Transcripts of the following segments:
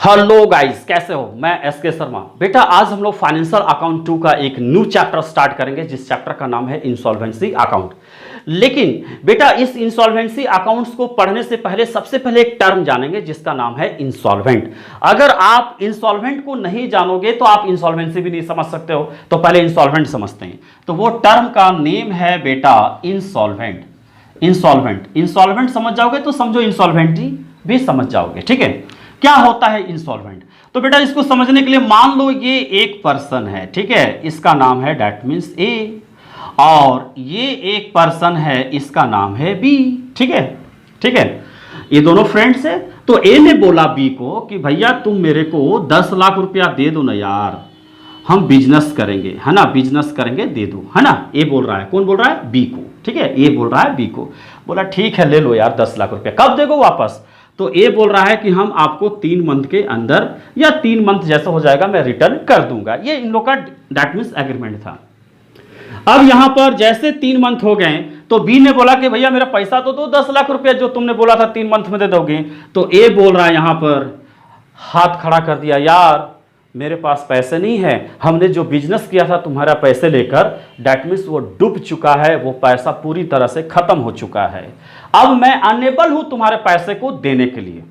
Hello guys, कैसे हो? मैं एस के शर्मा। बेटा आज हम लोग फाइनेंशियल अकाउंट 2 का एक न्यू चैप्टर स्टार्ट करेंगे, जिस चैप्टर का नाम है इंसॉल्वेंसी अकाउंट। लेकिन बेटा इस इंसॉल्वेंसी अकाउंट्स को पढ़ने से पहले सबसे पहले एक टर्म जानेंगे जिसका नाम है इंसॉल्वेंट। अगर आप इंसॉल्वेंट को नहीं जानोगे तो आप इंसॉल्वेंसी भी नहीं समझ सकते हो। तो पहले इंसॉल्वेंट समझते हैं। तो वो टर्म का नेम है बेटा इंसॉल्वेंट। इंसॉल्वेंट समझ जाओगे तो समझो इंसॉल्वेंटी भी समझ जाओगे। ठीक है, क्या होता है इंसॉल्वेंट? तो बेटा इसको समझने के लिए मान लो ये एक पर्सन है, ठीक है, इसका नाम है दैट मींस ए, और ये एक पर्सन है, इसका नाम है बी। ठीक है, ठीक है, ये दोनों फ्रेंड्स है। तो ए ने बोला बी को कि भैया तुम मेरे को 10 लाख रुपया दे दो ना यार, हम बिजनेस करेंगे, है ना, बिजनेस करेंगे, दे दो, है ना। ए बोल रहा है, कौन बोल रहा है? बी को। ठीक है, ए बोल रहा है बी को, बोला ठीक है ले लो यार 10 लाख रुपया, कब देगो वापस? तो ए बोल रहा है कि हम आपको 3 मंथ के अंदर या 3 मंथ जैसा हो जाएगा मैं रिटर्न कर दूंगा। ये इन लोग का दैट मींस एग्रीमेंट था। अब यहां पर जैसे 3 मंथ हो गए तो बी ने बोला कि भैया मेरा पैसा तो दो 10 लाख रुपया जो तुमने बोला था 3 मंथ में दे दोगे। तो ए बोल रहा है यहां पर, हाथ खड़ा कर दिया, यार मेरे पास पैसे नहीं है, हमने जो बिजनेस किया था तुम्हारा पैसे लेकर दैट मींस वो डूब चुका है, वो पैसा पूरी तरह से खत्म हो चुका है, अब मैं अनेबल हूं तुम्हारे पैसे को देने के लिए।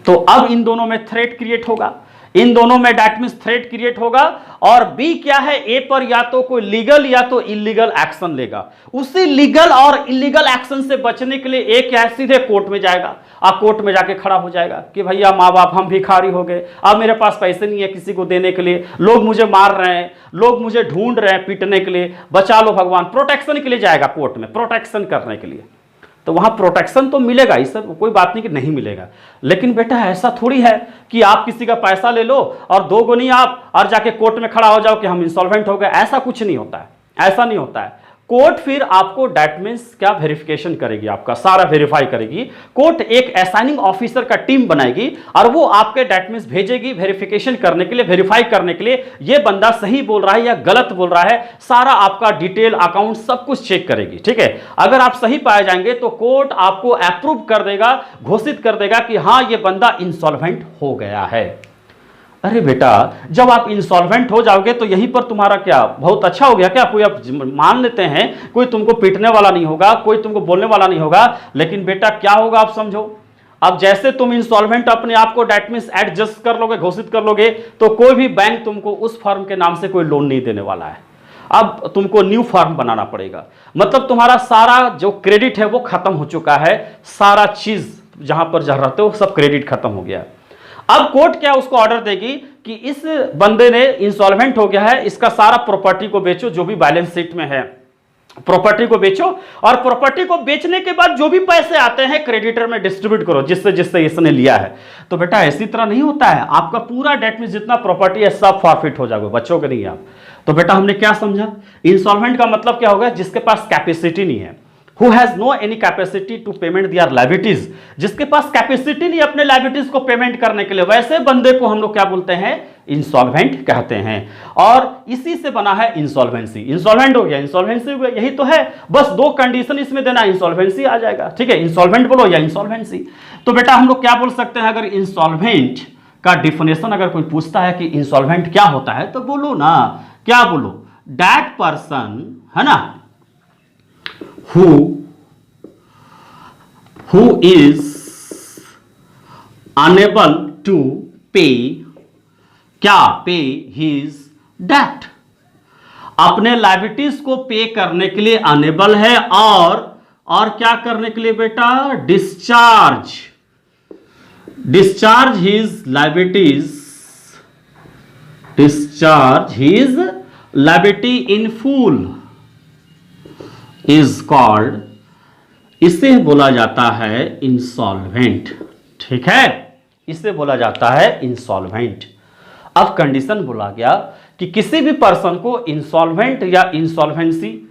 तो अब इन दोनों में थ्रेट क्रिएट होगा, इन दोनों में दैट मींस थ्रेट क्रिएट होगा। और बी क्या है, ए पर या तो कोई लीगल या तो इलीगल एक्शन लेगा। उसी लीगल और इलीगल एक्शन से बचने के लिए ए क्या है, सीधे कोर्ट में जाएगा। अब कोर्ट में जाके खड़ा हो जाएगा कि भैया माँ बाप हम भिखारी हो गए, अब मेरे पास पैसे नहीं है किसी को देने के लिए, लोग मुझे मार रहे हैं, लोग मुझे ढूंढ रहे हैं पीटने के लिए, बचा लो भगवान। प्रोटेक्शन के लिए जाएगा कोर्ट में, प्रोटेक्शन करने के लिए। तो वहां प्रोटेक्शन तो मिलेगा, इस सब कोई बात नहीं कि नहीं मिलेगा। लेकिन बेटा ऐसा थोड़ी है कि आप किसी का पैसा ले लो और 2 गुनी आप और जाके कोर्ट में खड़ा हो जाओ कि हम इंसॉल्वेंट हो गए। ऐसा कुछ नहीं होता है, ऐसा नहीं होता है। कोर्ट फिर आपको दैट मींस क्या वेरिफिकेशन करेगी, आपका सारा वेरीफाई करेगी। कोर्ट एक असाइनिंग ऑफिसर का टीम बनाएगी और वो आपके दैट मींस भेजेगी वेरिफिकेशन करने के लिए, वेरीफाई करने के लिए ये बंदा सही बोल रहा है या गलत बोल रहा है। सारा आपका डिटेल अकाउंट सब कुछ चेक करेगी। ठीक है, अगर आप सही पाए जाएंगे तो कोर्ट आपको अप्रूव कर देगा, घोषित कर देगा कि हाँ ये बंदा इंसॉल्वेंट हो गया है। अरे बेटा जब आप इंसॉल्वेंट हो जाओगे तो यहीं पर तुम्हारा क्या बहुत अच्छा हो गया क्या? कोई आप मान लेते हैं कोई तुमको पीटने वाला नहीं होगा, कोई तुमको बोलने वाला नहीं होगा। लेकिन बेटा क्या होगा आप समझो, अब जैसे तुम इंसॉल्वेंट अपने आप को दैट मींस एडजस्ट कर लोगे, घोषित कर लोगे, तो कोई भी बैंक तुमको उस फर्म के नाम से कोई लोन नहीं देने वाला है। अब तुमको न्यू फर्म बनाना पड़ेगा। मतलब तुम्हारा सारा जो क्रेडिट है वो खत्म हो चुका है, सारा चीज जहां पर जहां रहते हो सब क्रेडिट खत्म हो गया। अब कोर्ट क्या उसको ऑर्डर देगी कि इस बंदे ने इंसॉल्वेंट हो गया है, इसका सारा प्रॉपर्टी को बेचो, जो भी बैलेंस शीट में है प्रॉपर्टी को बेचो, और प्रॉपर्टी को बेचने के बाद जो भी पैसे आते हैं क्रेडिटर में डिस्ट्रीब्यूट करो जिससे जिससे इसने लिया है। तो बेटा ऐसी तरह नहीं होता है, आपका पूरा डेट में जितना प्रॉपर्टी है सब फॉरफिट हो जाओगे, बचोगे नहीं आप। तो बेटा हमने क्या समझा, इंसॉल्वेंट का मतलब क्या होगा, जिसके पास कैपेसिटी नहीं है, who has no any capacity to payment their liabilities, जिसके पास कैपेसिटी नहीं अपने लाइबिलिटीज को पेमेंट करने के लिए, वैसे बंदे को हम लोग क्या बोलते हैं, इंसॉल्वेंट कहते हैं। और इसी से बना है इंसॉल्वेंसी। इंसॉल्वेंट हो गया, इंसॉल्वेंसी हो गया, यही तो है। बस 2 कंडीशन इसमें देना, इंसॉल्वेंसी आ जाएगा। ठीक है, इंसॉल्वेंट बोलो या इंसॉल्वेंसी। तो बेटा हम लोग क्या बोल सकते हैं, अगर इंसॉल्वेंट का डिफिनेशन अगर कोई पूछता है कि इंसॉल्वेंट क्या होता है, तो बोलो ना, क्या बोलो, दैट पर्सन, है ना, who is unable to pay, क्या पे his debt, अपने लाइबिलिटीज को पे करने के लिए अनेबल है, और क्या करने के लिए बेटा, discharge his liability in full is called, इसे बोला जाता है इंसॉल्वेंट। ठीक है, इसे बोला जाता है इंसॉल्वेंट। अब कंडीशन बोला गया कि किसी भी पर्सन को इंसॉल्वेंट या इंसॉल्वेंसी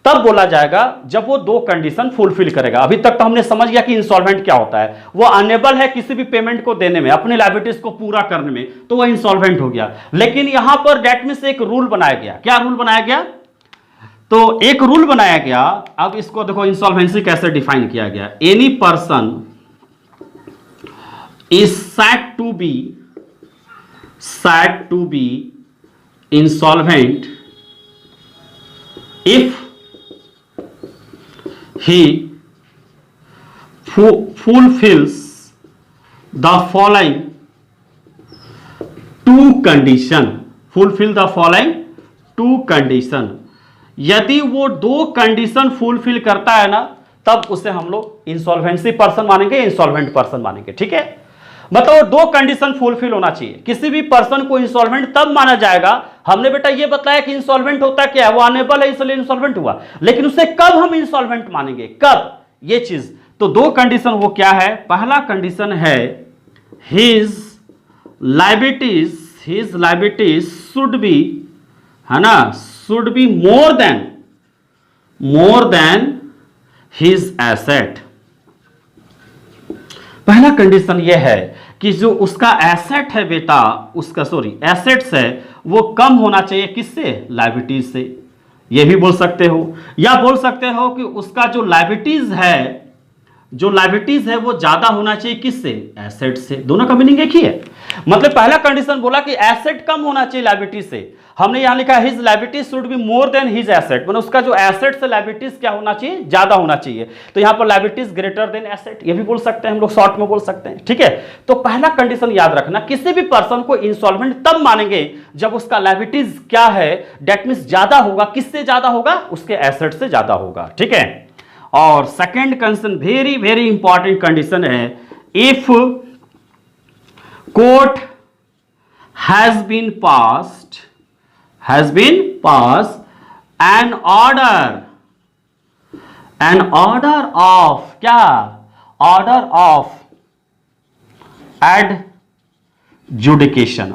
तब बोला जाएगा जब वो 2 कंडीशन फुलफिल करेगा। अभी तक तो हमने समझ गया कि इंसॉल्वेंट क्या होता है, वो अनेबल है किसी भी पेमेंट को देने में, अपने लाइबिलिटीज को पूरा करने में, तो वो इंसॉल्वेंट हो गया। लेकिन यहां पर दैट मींस एक रूल बनाया गया। क्या रूल बनाया गया? तो एक रूल बनाया गया। अब इसको देखो इंसॉल्वेंसी कैसे डिफाइन किया गया, any person is said to be insolvent if he fulfills the following two condition. यदि वो दो कंडीशन फुलफिल करता है ना, तब उसे हम लोग इंसॉल्वेंसी पर्सन मानेंगे, इंसॉल्वेंट पर्सन मानेंगे। ठीक है, मतलब दो कंडीशन फुलफिल होना चाहिए। किसी भी पर्सन को इंसॉल्वेंट तब माना जाएगा, हमने बेटा ये बताया कि इंसॉल्वेंट होता क्या है, वो अनेबल है इसलिए इंसॉल्वेंट हुआ, लेकिन उसे कब हम इंसॉल्वेंट मानेंगे, कब, ये चीज। तो दो कंडीशन वो क्या है, पहला कंडीशन है हिज लायबिलिटीज शुड बी, है ना, should be more than his asset. पहला कंडीशन यह है कि जो उसका एसेट है बेटा, उसका एसेट्स है, वो कम होना चाहिए किससे, लायबिलिटीज से। यह भी बोल सकते हो, या बोल सकते हो कि उसका जो लायबिलिटीज है वो ज्यादा होना चाहिए किससे, एसेट से। दोनों का मीनिंग एक ही है। मतलब पहला कंडीशन बोला कि एसेट कम होना चाहिए लायबिलिटी से, हमने यहां लिखा his liability should be more than his asset, मतलब उसका जो एसेट से लायबिलिटीज क्या होना चाहिए, ज्यादा होना चाहिए। तो यहां पर लायबिलिटीज ग्रेटर देन एसेट, ये भी बोल सकते हैं हम लोग, शॉर्ट में बोल सकते हैं। ठीक है, तो पहला कंडीशन याद रखना, किसी भी पर्सन को इंसॉल्वेंट तब मानेंगे जब उसका लायबिलिटीज क्या है, डेट मींस ज्यादा होगा। किससे ज्यादा होगा, उसके एसेट से ज्यादा होगा। ठीक है, और second condition very very important condition है, if court has been passed an order of क्या, order of adjudication,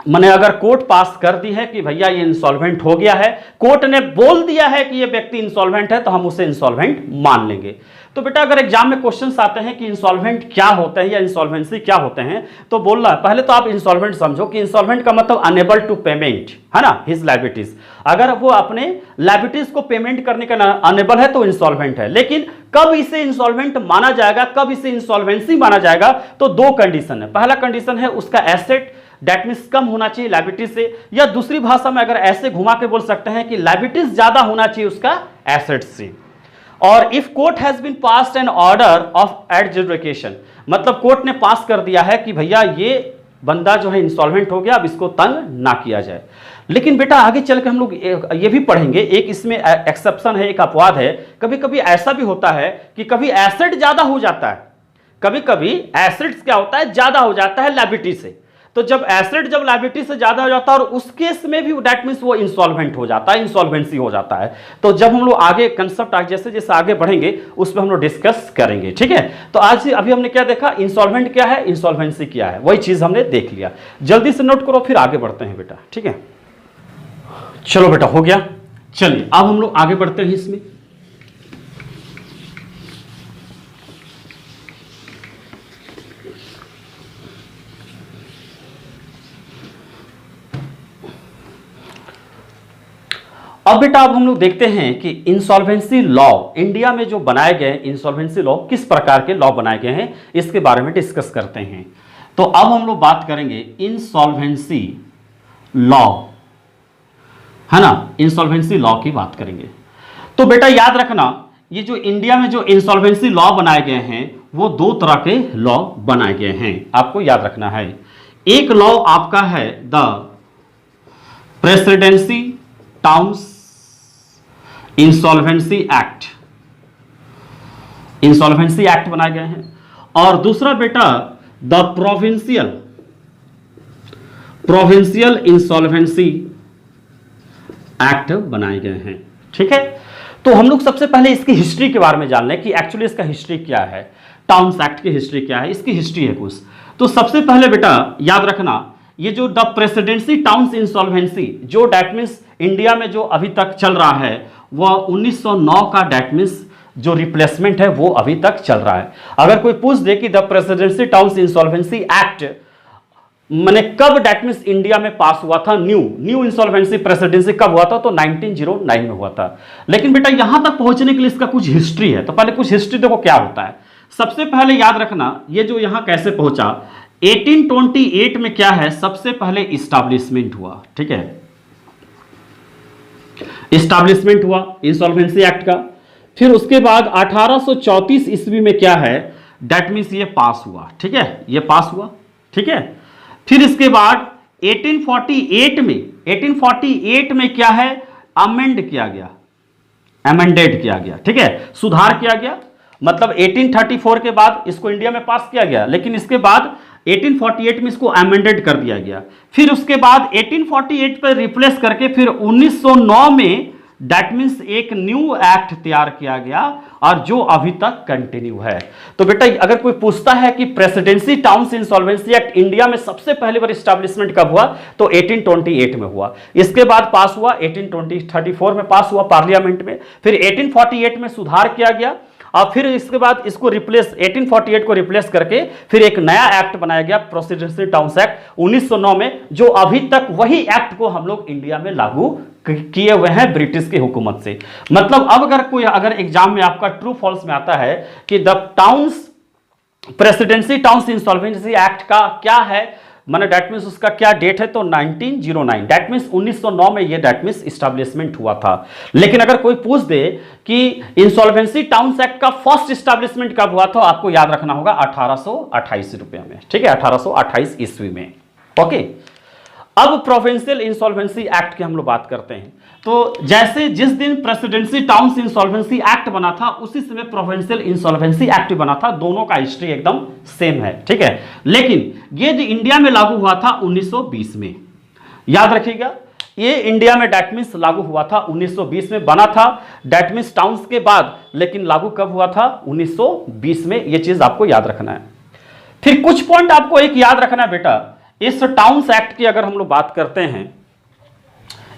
मैंने अगर कोर्ट पास कर दी है कि भैया ये इंसॉल्वेंट हो गया है, कोर्ट ने बोल दिया है कि ये व्यक्ति इंसॉल्वेंट है, तो हम उसे इंसॉल्वेंट मान लेंगे। तो बेटा अगर एग्जाम में क्वेश्चंस आते हैं कि इंसॉल्वेंट क्या होते हैं या इंसॉल्वेंसी क्या होते हैं, तो बोलना पहले तो आप इंसॉल्वेंट समझो कि इंसॉल्वेंट का मतलब अनेबल टू पेमेंट, है ना, हिज लायबिलिटीज। अगर वो अपने लायबिलिटीज को पेमेंट करने का अनेबल है तो इंसॉल्वेंट है। लेकिन कब इसे इंसॉल्वेंट माना जाएगा, कब इसे इंसॉल्वेंसी माना जाएगा, तो दो कंडीशन है। पहला कंडीशन है उसका एसेट डेट मींस कम होना चाहिए लायबिलिटी से, या दूसरी भाषा में अगर ऐसे घुमा के बोल सकते हैं कि लायबिलिटीज ज्यादा होना चाहिए उसका एसेट से। और if court has been passed an order of adjudication, मतलब कोर्ट ने पास कर दिया है कि भैया ये बंदा जो है इंसॉल्वेंट हो गया, अब इसको तंग ना किया जाए। लेकिन बेटा आगे चल के हम लोग ये भी पढ़ेंगे, एक इसमें एक्सेप्शन है, एक अपवाद है। कभी कभी ऐसा भी होता है कि कभी एसेट ज्यादा हो जाता है, कभी कभी एसेट्स क्या होता है, ज्यादा हो जाता है लायबिलिटी से। तो जब एसेट जब लायबिलिटी से ज्यादा हो जाता है, और उस केस में भी दैट मींस वो इंसॉल्वेंट हो जाता है, इंसॉल्वेंसी हो जाता है। तो जब हम लोग आगे कंसेप्ट जैसे जैसे आगे बढ़ेंगे उस पर हम लोग डिस्कस करेंगे। ठीक है, तो आज अभी हमने क्या देखा, इंसॉल्वेंट क्या है, इंसॉल्वेंसी क्या है, वही चीज हमने देख लिया। जल्दी से नोट करो, फिर आगे बढ़ते हैं बेटा। ठीक है, चलो बेटा हो गया। चलिए अब हम लोग आगे बढ़ते हैं इसमें। अब बेटा अब हम लोग देखते हैं कि इंसॉल्वेंसी लॉ इंडिया में जो बनाए गए इंसॉल्वेंसी लॉ किस प्रकार के लॉ बनाए गए हैं, इसके बारे में डिस्कस करते हैं। तो अब हम लोग बात करेंगे इंसॉल्वेंसी लॉ, है ना, इंसॉल्वेंसी लॉ की बात करेंगे। तो बेटा याद रखना, ये जो इंडिया में जो इंसॉल्वेंसी लॉ बनाए गए हैं वो दो तरह के लॉ बनाए गए हैं, आपको याद रखना है। एक लॉ आपका है the presidency towns insolvency act, insolvency act बनाए गए हैं। और दूसरा बेटा द प्रोविंशियल इंसॉल्वेंसी एक्ट बनाए गए हैं। ठीक है, तो हम लोग सबसे पहले इसकी हिस्ट्री के बारे में जान लें कि एक्चुअली इसका हिस्ट्री क्या है, टाउन्स एक्ट की हिस्ट्री क्या है, इसकी हिस्ट्री है कुछ। तो सबसे पहले बेटा याद रखना, ये जो द प्रेसिडेंसी टाउन्स इंसॉल्वेंसी जो डैट मींस इंडिया में जो अभी तक चल रहा है वह 1909 का डैट मींस जो रिप्लेसमेंट है वो अभी तक चल रहा है। अगर कोई पूछ दे कि the presidency towns insolvency act मैंने कब डेट मींस इंडिया में पास हुआ था, न्यू इंसॉल्वेंसी प्रेसिडेंसी कब हुआ था, तो 1909 में हुआ था। लेकिन बेटा यहां तक पहुंचने के लिए इसका कुछ हिस्ट्री है, तो पहले कुछ हिस्ट्री देखो क्या होता है। सबसे पहले याद रखना ये जो यहां कैसे पहुंचा, 1828 में क्या है, सबसे पहले इस्टेब्लिशमेंट हुआ, ठीक है, इस्टेब्लिशमेंट हुआ इंसॉल्वेंसी एक्ट का। फिर उसके बाद 1834 ईस्वी में क्या है, दैट मींस ये पास हुआ, ठीक है, ये पास हुआ, ठीक है। फिर इसके बाद 1848 में क्या है, अमेंड किया गया, अमेंडेड किया गया, ठीक है, सुधार किया गया। मतलब 1834 के बाद इसको इंडिया में पास किया गया, लेकिन इसके बाद 1848 में इसको अमेंडेड कर दिया गया। फिर उसके बाद 1848 पर रिप्लेस करके फिर 1909 में दैट मीन्स एक न्यू एक्ट तैयार किया गया, और जो अभी तक कंटिन्यू है। तो बेटा अगर कोई पूछता है कि presidency towns insolvency act India में सबसे पहले बार एस्टैब्लिशमेंट कब हुआ, तो 1828 में हुआ। इसके बाद पास हुआ 1834 में पास हुआ पार्लियामेंट में। फिर 1848 में सुधार किया गया, और फिर इसके बाद इसको रिप्लेस 1848 को रिप्लेस करके फिर एक नया एक्ट बनाया गया, प्रेसिडेंसी टाउन्स एक्ट 1909 में, जो अभी तक वही एक्ट को हम लोग इंडिया में लागू किए हुए हैं ब्रिटिश की हुकूमत से। मतलब अब अगर एग्जाम में आपका ट्रू फॉल्स में आता है कि the towns presidency towns insolvency act का क्या है, माने दैट मींस उसका क्या डेट है, तो 1909, दैट मींस 1909 में ये दैट मींस एस्टैब्लिशमेंट हुआ था। लेकिन अगर कोई पूछ दे कि इंसॉल्वेंसी टाउन्स एक्ट का फर्स्ट एस्टैब्लिशमेंट कब हुआ, तो आपको याद रखना होगा 1828 रुपये में, ठीक है, 1828 ईस्वी में। ओके, अब प्रोविंशियल इंसॉल्वेंसी एक्ट की हम लोग बात करते हैं। तो जैसे जिस दिन प्रेसिडेंसी टाउन्स इंसॉल्वेंसी एक्ट बना था, उसी समय प्रोविंशियल इंसॉल्वेंसी एक्ट बना था, दोनों का हिस्ट्री एकदम सेम है, ठीक है। लेकिन ये जो इंडिया में लागू हुआ था 1920 में, याद रखिएगा, ये इंडिया में दैट मींस लागू हुआ था 1920 में, बना था दैट मींस टाउन्स के बाद, लेकिन लागू कब हुआ था, 1920 में। ये चीज आपको याद रखना है। फिर कुछ पॉइंट आपको एक याद रखना है बेटा, इस टाउन्स एक्ट की अगर हम लोग बात करते हैं,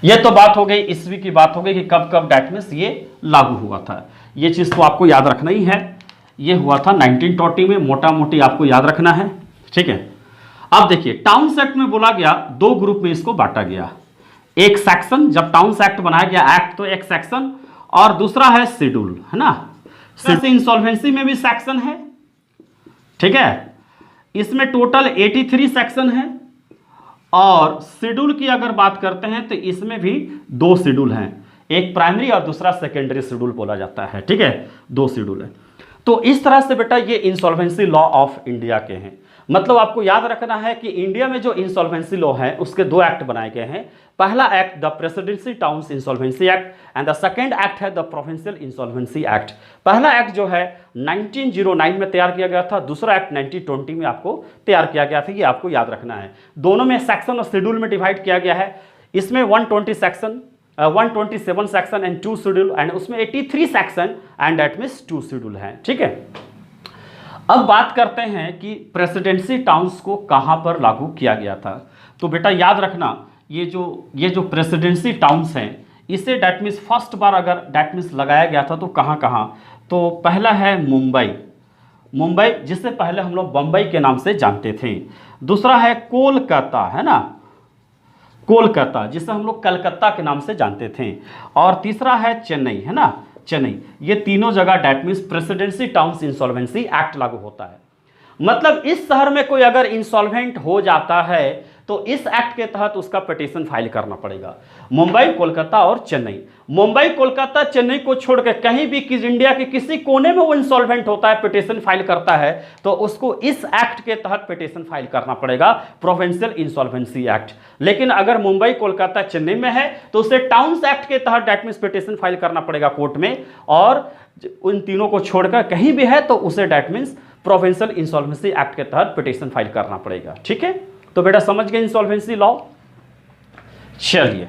ये तो बात हो गई ईस्वी की, बात हो गई कि कब कब दैट मींस ये लागू हुआ था, ये चीज तो आपको याद रखना ही है। ये हुआ था 1920 में, मोटा मोटी आपको याद रखना है, ठीक है। अब देखिए टाउन्स एक्ट में बोला गया, दो ग्रुप में इसको बांटा गया। एक सेक्शन, जब टाउन्स एक्ट बनाया गया एक्ट, तो एक सेक्शन, और दूसरा है शेड्यूल, है ना। इंसॉल्वेंसी में भी सेक्शन है, ठीक है, इसमें टोटल 83 सेक्शन है। और शेड्यूल की अगर बात करते हैं तो इसमें भी दो शेड्यूल हैं, एक प्राइमरी और दूसरा सेकेंडरी शेड्यूल बोला जाता है, ठीक है, दो शेड्यूल है। तो इस तरह से बेटा ये इंसॉल्वेंसी लॉ ऑफ इंडिया के हैं। मतलब आपको याद रखना है कि इंडिया में जो इंसॉल्वेंसी लॉ है उसके दो एक्ट बनाए गए हैं। पहला act the presidency towns insolvency act and the second act है द प्रोविंशियल इंसॉल्वेंसी एक्ट। पहला एक्ट जो है 1909 में तैयार किया गया था, दूसरा एक्ट 1920 में आपको तैयार किया गया था, ये आपको याद रखना है। दोनों में सेक्शन और शेड्यूल में डिवाइड किया गया है। इसमें 127 सेक्शन एंड 2 शेड्यूल, एंड उसमें 83 section and that means 2 schedule हैं, ठीक है। अब बात करते हैं कि प्रेसिडेंसी टाउन्स को कहां पर लागू किया गया था। तो बेटा याद रखना, ये जो प्रेसिडेंसी टाउन्स हैं, इसे दैट मीन्स फर्स्ट बार अगर दैट मीन्स लगाया गया था तो कहां कहां, तो पहला है मुंबई, जिससे पहले हम लोग बंबई के नाम से जानते थे। दूसरा है कोलकाता, है ना, कोलकाता, जिसे हम लोग कलकत्ता के नाम से जानते थे। और तीसरा है चेन्नई, है ना, चेन्नई। ये तीनों जगह that means presidency towns insolvency act लागू होता है। मतलब इस शहर में कोई अगर इंसॉल्वेंट हो जाता है तो इस एक्ट के तहत उसका पिटीशन फाइल करना पड़ेगा। मुंबई, कोलकाता और चेन्नई, मुंबई, कोलकाता, चेन्नई को छोड़कर कहीं भी इंडिया के किसी कोने में वो इंसॉल्वेंट होता है, पिटीशन फाइल करता है, तो उसको इस एक्ट के तहत पिटीशन फाइल करना पड़ेगा, प्रोविंशियल इंसॉल्वेंसी एक्ट। लेकिन अगर मुंबई, कोलकाता, चेन्नई में है तो उसे टाउन्स एक्ट के तहत दैट मींस पिटीशन फाइल करना पड़ेगा कोर्ट में, और उन तीनों को छोड़कर कहीं भी है तो उसे that means provincial insolvency act के तहत पिटीशन फाइल करना पड़ेगा, ठीक है। तो बेटा समझ गए इंसॉल्वेंसी लॉ। चलिए,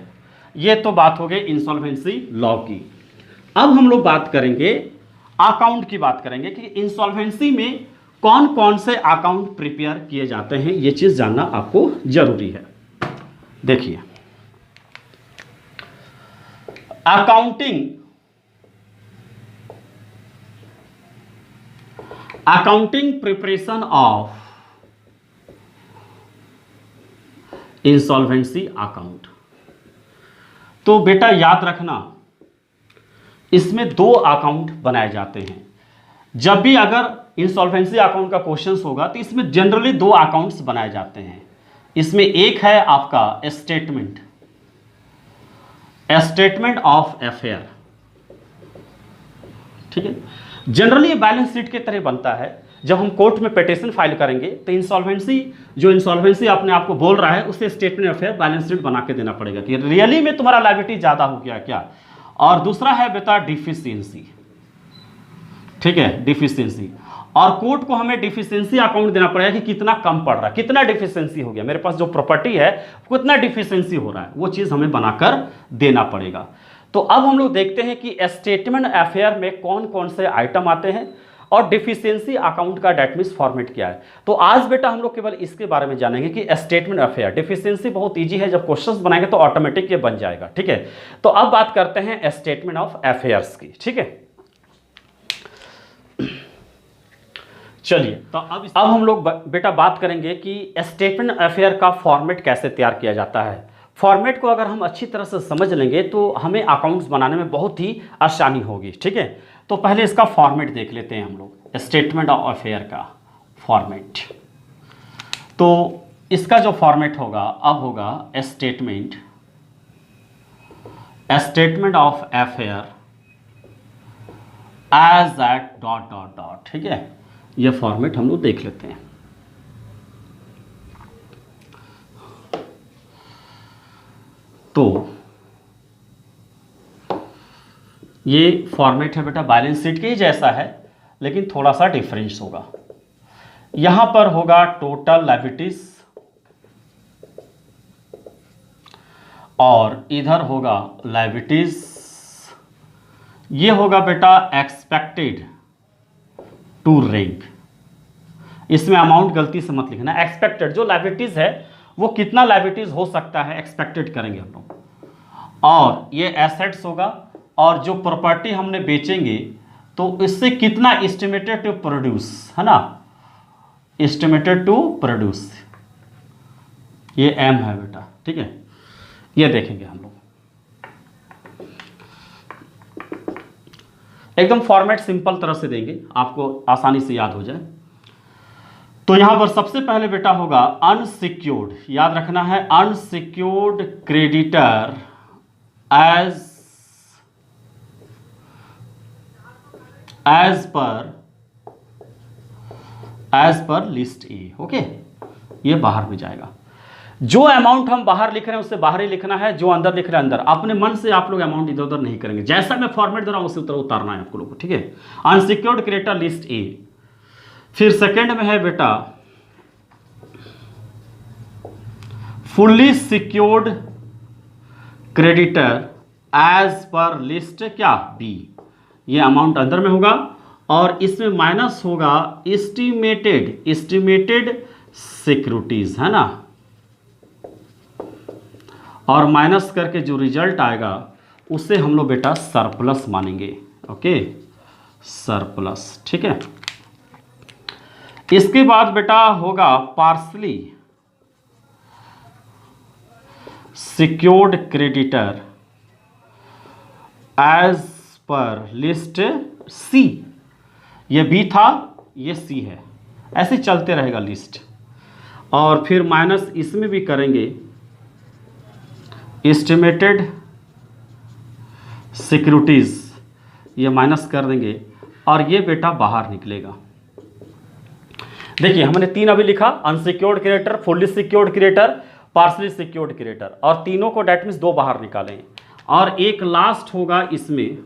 ये तो बात हो गई इंसॉल्वेंसी लॉ की। अब हम लोग बात करेंगे अकाउंट की, बात करेंगे कि इंसॉल्वेंसी में कौन कौन से अकाउंट प्रिपेयर किए जाते हैं, ये चीज जानना आपको जरूरी है। देखिए, accounting preparation of insolvency account. तो बेटा याद रखना, इसमें दो अकाउंट बनाए जाते हैं। जब भी अगर इंसॉल्वेंसी अकाउंट का क्वेश्चन होगा तो इसमें जनरली दो अकाउंट्स बनाए जाते हैं। इसमें एक है आपका स्टेटमेंट ऑफ अफेयर, ठीक है। जनरली ये बैलेंस शीट के तरह बनता है। जब हम कोर्ट में पिटीशन फाइल करेंगे तो इंसॉल्वेंसी अपने आप को बोल रहा है, उसे स्टेटमेंट अफेयर बैलेंस शीट बना के देना पड़ेगा कि रियली में तुम्हारा लायबिलिटी ज्यादा हो गया क्या। और दूसरा है बेटा डिफिशियंसी, ठीक है, डिफिशियंसी। और कोर्ट को हमें डिफिशियंसी अकाउंट देना पड़ेगा कि कितना कम पड़ रहा है, कितना डिफिशियंसी हो गया, मेरे पास जो प्रॉपर्टी है कितना डिफिशियंसी हो रहा है, वो चीज हमें बनाकर देना पड़ेगा। तो अब हम लोग देखते हैं कि स्टेटमेंट अफेयर में कौन कौन से आइटम आते हैं और डिफिशियंसी अकाउंट का डेट मीन्स फॉर्मेट क्या है। तो आज बेटा हम लोग केवल इसके बारे में जानेंगे कि स्टेटमेंट अफेयर। डिफिशियंसी बहुत इजी है, जब क्वेश्चंस बनाएंगे तो ऑटोमेटिक ये बन जाएगा, ठीक है। तो अब बात करते हैं स्टेटमेंट ऑफ अफेयर्स की, ठीक है। चलिए, तो अब हम लोग बेटा बात करेंगे कि स्टेटमेंट अफेयर का फॉर्मेट कैसे तैयार किया जाता है। फॉर्मेट को अगर हम अच्छी तरह से समझ लेंगे तो हमें अकाउंट्स बनाने में बहुत ही आसानी होगी, ठीक है। तो पहले इसका फॉर्मेट देख लेते हैं हम लोग, स्टेटमेंट ऑफ अफेयर का फॉर्मेट। तो इसका जो फॉर्मेट होगा अब होगा statement of affair as at dot dot dot, ठीक है। ये फॉर्मेट हम लोग देख लेते हैं। तो ये फॉर्मेट है बेटा बैलेंस शीट के ही जैसा है, लेकिन थोड़ा सा डिफरेंस होगा। यहां पर होगा टोटल लायबिलिटीज और इधर होगा लायबिलिटीज। ये होगा बेटा एक्सपेक्टेड टू रैंक। इसमें अमाउंट गलती से मत लिखना, एक्सपेक्टेड जो लायबिलिटीज है वो कितना लायबिलिटीज हो सकता है एक्सपेक्टेड करेंगे हम लोग। और ये एसेट्स होगा, और जो प्रॉपर्टी हमने बेचेंगे तो इससे कितना एस्टिमेटेड टू प्रोड्यूस, है ना, एस्टिमेटेड टू प्रोड्यूस, ये एम है बेटा, ठीक है। ये देखेंगे हम लोग, एकदम फॉर्मेट सिंपल तरह से देंगे, आपको आसानी से याद हो जाए। तो यहां पर सबसे पहले बेटा होगा अनसिक्योर्ड, याद रखना है, अनसिक्योर्ड क्रेडिटर एज पर लिस्ट ए, ओके। ये बाहर में जाएगा। जो अमाउंट हम बाहर लिख रहे हैं उससे बाहर ही लिखना है, जो अंदर लिख रहे हैं अंदर। अपने मन से आप लोग अमाउंट इधर उधर नहीं करेंगे, जैसा मैं फॉर्मेट दे रहा हूं उसी तरह उतारना है आपको लोगों को, ठीक है। Unsecured creditor list A. फिर सेकंड में है बेटा फुल्ली सिक्योर्ड क्रेडिटर एज पर लिस्ट क्या बी। ये अमाउंट अंदर में होगा और इसमें माइनस होगा एस्टिमेटेड सिक्योरिटीज, है ना, और माइनस करके जो रिजल्ट आएगा उसे हम लोग बेटा सरप्लस मानेंगे, ओके, सरप्लस, ठीक है। इसके बाद बेटा होगा पार्सली सिक्योर्ड क्रेडिटर एज पर लिस्ट सी। ये बी था, ये सी है, ऐसे चलते रहेगा लिस्ट। और फिर माइनस इसमें भी करेंगे एस्टिमेटेड सिक्योरिटीज, ये माइनस कर देंगे और ये बेटा बाहर निकलेगा। देखिए हमने तीन अभी लिखा, unsecured creditor, fully secured creditor, partly secured creditor, और तीनों को डेट मींस दो बाहर निकालें। और एक लास्ट होगा इसमें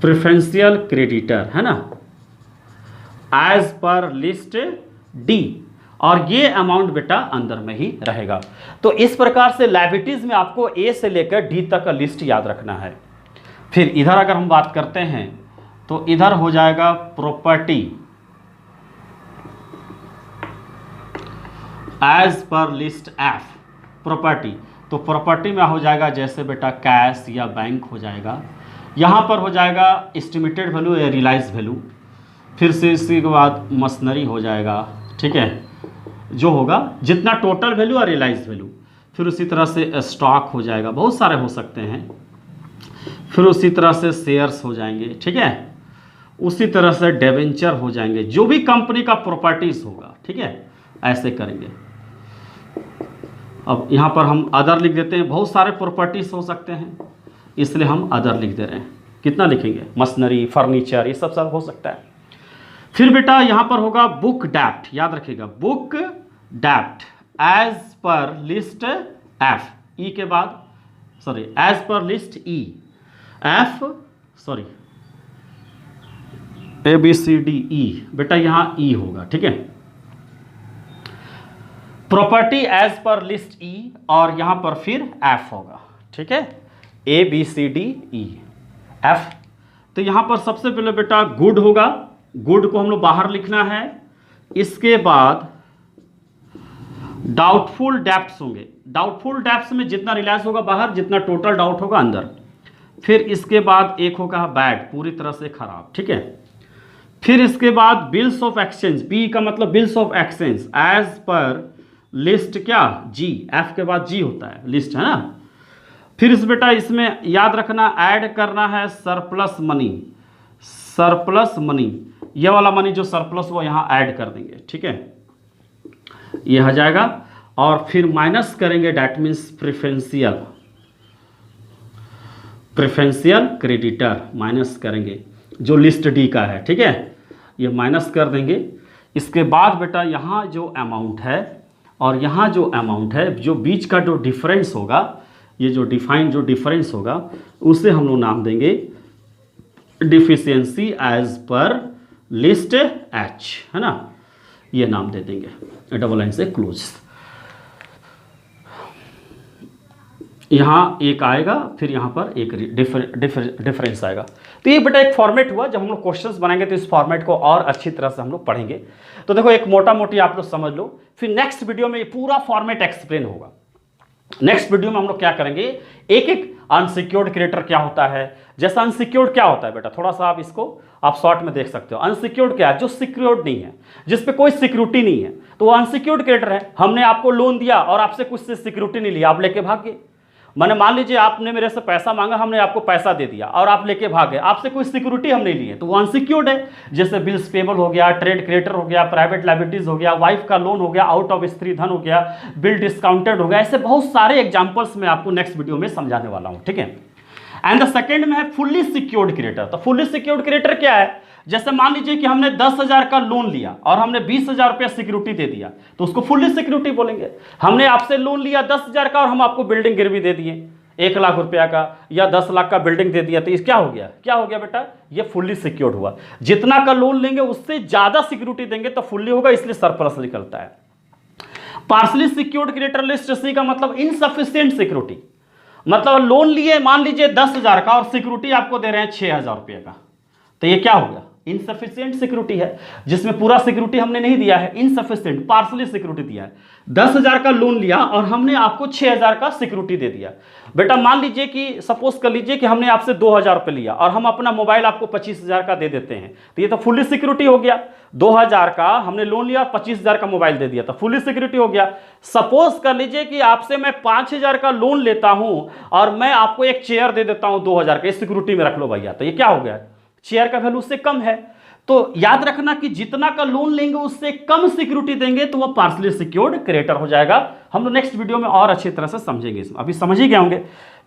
प्रेफरेंशियल क्रेडिटर, है ना, एज पर लिस्ट डी, और ये अमाउंट बेटा अंदर में ही रहेगा। तो इस प्रकार से लायबिलिटीज में आपको ए से लेकर डी तक का लिस्ट याद रखना है। फिर इधर अगर हम बात करते हैं तो इधर हो जाएगा प्रॉपर्टी एज पर लिस्ट एफ, प्रॉपर्टी। तो प्रॉपर्टी में हो जाएगा जैसे बेटा कैश या बैंक हो जाएगा, यहाँ पर हो जाएगा एस्टिमेटेड वैल्यू या रियलाइज वैल्यू, फिर से इसी के बाद मशीनरी हो जाएगा, ठीक है, जो होगा जितना टोटल वैल्यू और रियलाइज वैल्यू। फिर उसी तरह से स्टॉक हो जाएगा, बहुत सारे हो सकते हैं। फिर उसी तरह से शेयर्स हो जाएंगे, ठीक है। उसी तरह से डिबेंचर हो जाएंगे, जो भी कंपनी का प्रॉपर्टीज होगा, ठीक है, ऐसे करेंगे। अब यहाँ पर हम अदर लिख देते हैं, बहुत सारे प्रॉपर्टीज हो सकते हैं, इसलिए हम अदर लिख दे रहे हैं। कितना लिखेंगे? मशीनरी, फर्नीचर, ये सब हो सकता है। फिर बेटा यहाँ पर होगा बुक डेप्ट, याद रखिएगा, बुक डेप्ट एज पर लिस्ट एफ, ई के बाद सॉरी एज पर list E F, sorry A B C D E, बेटा यहाँ ई होगा, ठीक है। प्रॉपर्टी एज पर लिस्ट ई और यहां पर फिर एफ होगा, ठीक है, A B C D E F. तो यहां पर सबसे पहले बेटा गुड होगा, गुड को हम लोग बाहर लिखना है। इसके बाद डाउटफुल डेप्ट्स होंगे, डाउटफुल डेप्ट्स में जितना रिलायंस होगा बाहर, जितना टोटल डाउट होगा अंदर। फिर इसके बाद एक होगा बैड, पूरी तरह से खराब, ठीक है। फिर इसके बाद बिल्स ऑफ एक्सचेंज, बी का मतलब बिल्स ऑफ एक्सचेंज एज पर लिस्ट क्या, जी, एफ के बाद जी होता है, लिस्ट है ना। फिर इस बेटा इसमें याद रखना ऐड करना है सरप्लस मनी, सरप्लस मनी, ये वाला मनी जो सरप्लस वो यहां ऐड कर देंगे, ठीक है, ये आ जाएगा। और फिर माइनस करेंगे, that means preferential, preferential creditor minus करेंगे, जो लिस्ट डी का है, ठीक है, ये माइनस कर देंगे। इसके बाद बेटा यहाँ जो अमाउंट है और यहाँ जो अमाउंट है, जो बीच का जो डिफरेंस होगा, ये जो डिफाइन जो डिफरेंस होगा, उसे हम लोग नाम देंगे डिफिशियंसी एज पर लिस्ट एच, है ना, ये नाम दे देंगे, डबल लाइन से क्लोज। यहाँ एक आएगा, फिर यहाँ पर एक डिफरेंस आएगा। तो ये बेटा एक फॉर्मेट हुआ, जब हम लोग क्वेश्चंस बनाएंगे तो इस फॉर्मेट को और अच्छी तरह से हम लोग पढ़ेंगे। तो देखो एक मोटा मोटी आप लोग समझ लो, फिर नेक्स्ट वीडियो में ये पूरा फॉर्मेट एक्सप्लेन होगा। नेक्स्ट वीडियो में हम लोग क्या करेंगे, एक एक अनसिक्योर्ड क्रेडिटर क्या होता है, जैसा अनसिक्योर्ड क्या होता है बेटा, थोड़ा सा आप इसको आप शॉर्ट में देख सकते हो। अनसिक्योर्ड क्या है, जो सिक्योर्ड नहीं है, जिस पे कोई सिक्योरिटी नहीं है, तो वो अनसिक्योर्ड क्रेडिटर है। हमने आपको लोन दिया और आपसे कुछ से सिक्योरिटी नहीं लिया, आप लेके भाग गए। मैंने मान लीजिए आपने मेरे से पैसा मांगा, हमने आपको पैसा दे दिया और आप लेके भागे, आपसे कोई सिक्योरिटी हम नहीं लिए, तो वो अनसिक्योर्ड है। जैसे बिल्स पेबल हो गया, ट्रेड क्रेडिटर हो गया, प्राइवेट लायबिलिटीज हो गया, वाइफ का लोन हो गया, आउट ऑफ स्त्री धन हो गया, बिल डिस्काउंटेड हो गया, ऐसे बहुत सारे एग्जांपल्स मैं आपको नेक्स्ट वीडियो में समझाने वाला हूं, ठीक है। एंड द सेकंड में है फुल्ली सिक्योर्ड क्रेडिटर। तो फुल्ली सिक्योर्ड क्रेडिटर क्या है, जैसे मान लीजिए कि हमने 10,000 का लोन लिया और हमने 20,000 रुपया सिक्योरिटी दे दिया, तो उसको फुल्ली सिक्योरिटी बोलेंगे। हमने आपसे लोन लिया 10,000 का और हम आपको बिल्डिंग गिरवी दे दिए 1 लाख रुपया का या 10 लाख का बिल्डिंग दे दिया, तो इस क्या हो गया, क्या हो गया बेटा, ये फुल्ली सिक्योर्ड हुआ। जितना का लोन लेंगे उससे ज्यादा सिक्योरिटी देंगे तो फुल्ली होगा, इसलिए सरप्लस निकलता है। पार्सली सिक्योर्ड क्रेडिटर लिस्ट सी का मतलब इनसफिशिएंट सिक्योरिटी, मतलब लोन लिए मान लीजिए 10,000 का और सिक्योरिटी आपको दे रहे हैं 6,000 रुपये का, तो ये क्या हो गया, इनसफिशिएंट सिक्योरिटी है, जिसमें पूरा सिक्योरिटी हमने नहीं दिया है, इनसफिशिएंट पार्सली सिक्योरिटी दिया है। 10,000 का लोन लिया और हमने आपको 6,000 का सिक्योरिटी दे दिया। बेटा मान लीजिए कि सपोज कर लीजिए कि हमने आपसे 2,000 रुपये लिया और हम अपना मोबाइल आपको 25,000 का दे देते हैं, तो ये तो फुल्ली सिक्योरिटी हो गया। 2,000 का हमने लोन लिया, 25,000 का मोबाइल दे दिया, तो फुल्ली सिक्योरिटी हो गया। सपोज कर लीजिए कि आपसे मैं 5,000 का लोन लेता हूं और मैं आपको एक चेयर दे देता हूं 2,000 का, इस सिक्योरिटी में रख लो भैया, तो ये क्या हो गया, शेयर का वैल्यू उससे कम है। तो याद रखना कि जितना का लोन लेंगे उससे कम सिक्योरिटी देंगे तो वह पार्सली सिक्योर्ड क्रेडिटर हो जाएगा। हम लोग नेक्स्ट वीडियो में और अच्छी तरह से समझेंगे, इसमें अभी समझ ही गए होंगे।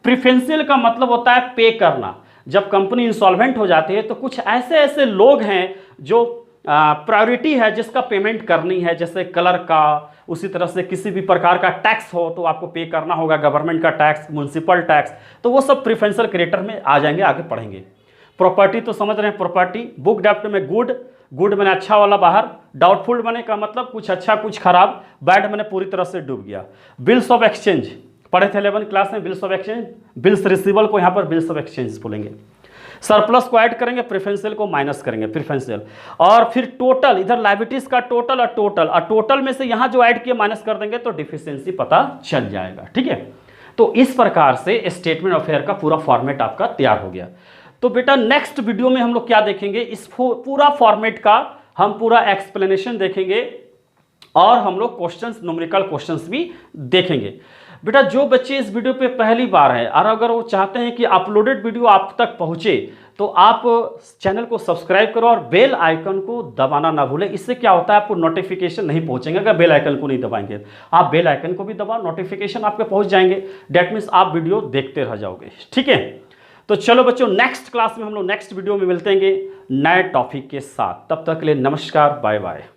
प्रेफरेंशियल का मतलब होता है पे करना। जब कंपनी इंसॉल्वेंट हो जाती है तो कुछ ऐसे ऐसे लोग हैं जो प्रायोरिटी है जिसका पेमेंट करनी है, जैसे कलर का, उसी तरह से किसी भी प्रकार का टैक्स हो तो आपको पे करना होगा, गवर्नमेंट का टैक्स, म्युनिसिपल टैक्स, तो वो सब प्रेफरेंशियल क्रेडिटर में आ जाएंगे, आगे पढ़ेंगे। प्रॉपर्टी तो समझ रहे हैं, प्रॉपर्टी। बुक डेप्ट में गुड, गुड मैंने अच्छा वाला बाहर, डाउटफुल मैंने का मतलब कुछ अच्छा कुछ खराब, बैड मैंने पूरी तरह से डूब गया। बिल्स ऑफ एक्सचेंज पढ़े थे 11 क्लास में, bills of exchange, bills receivable को यहाँ पर बिल्स ऑफ एक्सचेंज बोलेंगे। सरप्लस को ऐड करेंगे, प्रेफरेंशियल को माइनस करेंगे, प्रेफरेंशियल। और फिर टोटल, इधर लायबिलिटीज का टोटल और टोटल, और टोटल में से यहाँ जो ऐड किए माइनस कर देंगे तो डिफिशियंसी पता चल जाएगा, ठीक है। तो इस प्रकार से स्टेटमेंट ऑफ फेयर का पूरा फॉर्मेट आपका तैयार हो गया। तो बेटा नेक्स्ट वीडियो में हम लोग क्या देखेंगे, इस पूरा फॉर्मेट का हम पूरा एक्सप्लेनेशन देखेंगे और हम लोग क्वेश्चंस, न्यूमेरिकल क्वेश्चंस भी देखेंगे। बेटा जो बच्चे इस वीडियो पे पहली बार हैं और अगर वो चाहते हैं कि अपलोडेड वीडियो आप तक पहुंचे, तो आप चैनल को सब्सक्राइब करो और बेल आइकन को दबाना ना भूलें। इससे क्या होता है, आपको नोटिफिकेशन नहीं पहुंचेंगे अगर बेल आइकन को नहीं दबाएंगे। आप बेल आइकन को भी दबाओ, नोटिफिकेशन आपके पहुंच जाएंगे। डेट मीन्स आप वीडियो देखते रह जाओगे। ठीक है, तो चलो बच्चों, नेक्स्ट क्लास में हम लोग नेक्स्ट वीडियो में मिलते हैं नए टॉपिक के साथ। तब तक के लिए नमस्कार, बाय बाय।